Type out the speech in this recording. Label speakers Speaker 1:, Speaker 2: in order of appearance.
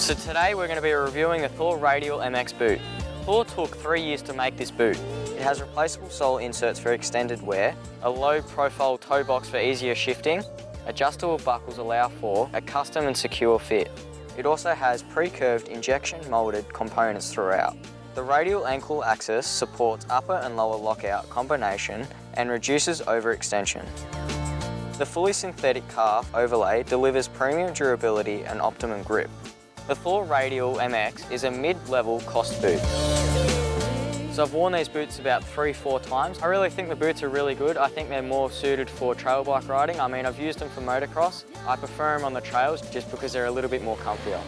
Speaker 1: So today we're going to be reviewing the Thor Radial MX boot. Thor took 3 years to make this boot. It has replaceable sole inserts for extended wear, a low profile toe box for easier shifting, adjustable buckles allow for a custom and secure fit. It also has pre-curved injection moulded components throughout. The radial ankle axis supports upper and lower lockout combination and reduces overextension. The fully synthetic calf overlay delivers premium durability and optimum grip. The Thor Radial MX is a mid-level cost boot. So I've worn these boots about 3-4 times. I really think the boots are really good. I think they're more suited for trail bike riding. I mean, I've used them for motocross. I prefer them on the trails just because they're a little bit more comfier.